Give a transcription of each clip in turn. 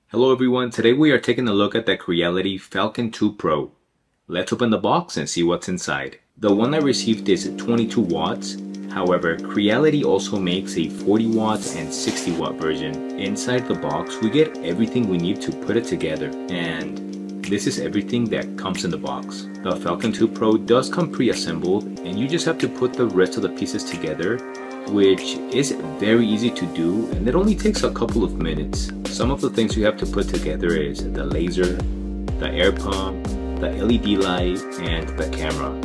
Hello everyone, today we are taking a look at the Acrylic Falcon 2 Pro. Let's open the box and see what's inside. The one I received is 22 watts, however Acrylic also makes a 40 watt and 60 watt version. Inside the box we get everything we need to put it together, and this is everything that comes in the box. The Falcon 2 Pro does come pre-assembled and you just have to put the rest of the pieces together, which is very easy to do and it only takes a couple of minutes. Some of the things you have to put together is the laser, the air pump, the LED light, and the camera.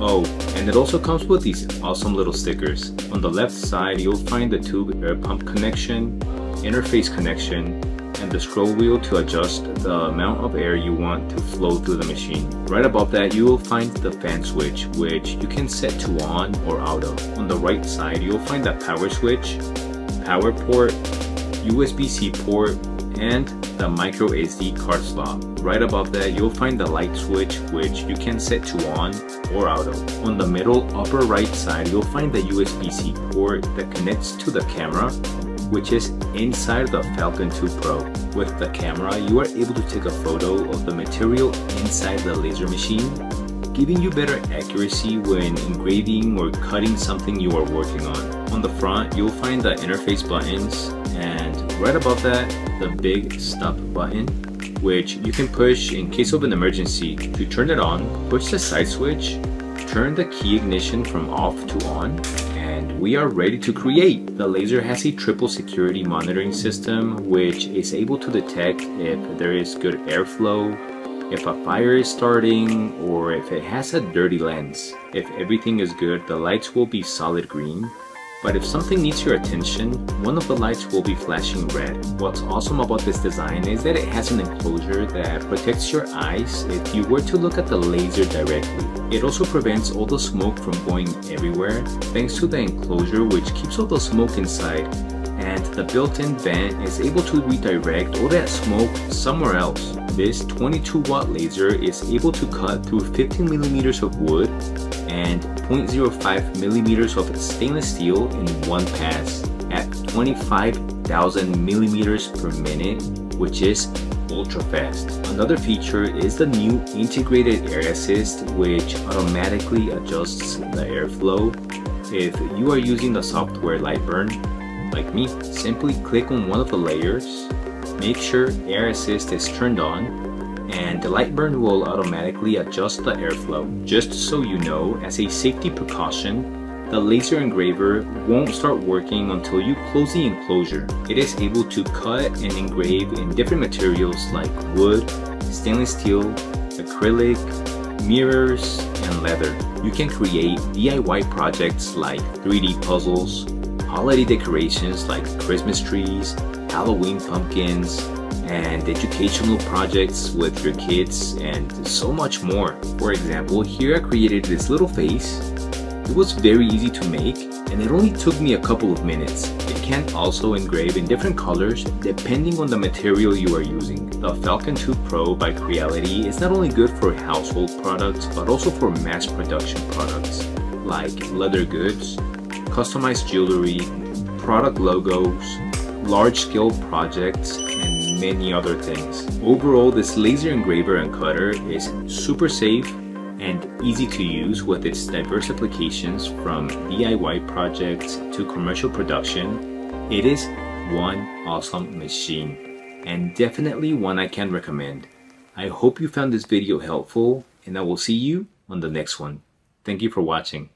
Oh, and it also comes with these awesome little stickers. On the left side you'll find the tube air pump connection, interface connection, and the scroll wheel to adjust the amount of air you want to flow through the machine. Right above that you will find the fan switch, which you can set to on or out of. On the right side you'll find that power switch, power port, USB-C port, and the micro SD card slot. Right above that you'll find the light switch, which you can set to on or out of. On the middle upper right side you'll find the USB-C port that connects to the camera, which is inside the Falcon 2 Pro. With the camera, you are able to take a photo of the material inside the laser machine, giving you better accuracy when engraving or cutting something you are working on. On the front, you'll find the interface buttons, and right above that, the big stop button, which you can push in case of an emergency. To turn it on, push the side switch, turn the key ignition from off to on, and we are ready to create. The laser has a triple security monitoring system which is able to detect if there is good airflow, if a fire is starting, or if it has a dirty lens. If everything is good, the lights will be solid green, but if something needs your attention, one of the lights will be flashing red. What's awesome about this design is that it has an enclosure that protects your eyes if you were to look at the laser directly. It also prevents all the smoke from going everywhere thanks to the enclosure, which keeps all the smoke inside, and the built-in vent is able to redirect all that smoke somewhere else. This 22 watt laser is able to cut through 15 millimeters of wood and 0.05 millimeters of stainless steel in one pass at 25,000 millimeters per minute, which is ultra fast. Another feature is the new integrated air assist, which automatically adjusts the airflow. If you are using the software Lightburn, like me, simply click on one of the layers, make sure air assist is turned on, and the Lightburn will automatically adjust the airflow. Just so you know, as a safety precaution, the laser engraver won't start working until you close the enclosure. It is able to cut and engrave in different materials like wood, stainless steel, acrylic, mirrors, and leather. You can create DIY projects like 3D puzzles, holiday decorations like Christmas trees, Halloween pumpkins, and educational projects with your kids, and so much more. For example, here I created this little face. It was very easy to make and it only took me a couple of minutes. It can also engrave in different colors depending on the material you are using. The Falcon 2 Pro by Acrylic is not only good for household products but also for mass production products like leather goods, customized jewelry, product logos, large-scale projects, and many other things. Overall, this laser engraver and cutter is super safe and easy to use with its diverse applications from DIY projects to commercial production. It is one awesome machine and definitely one I can recommend. I hope you found this video helpful and I will see you on the next one. Thank you for watching.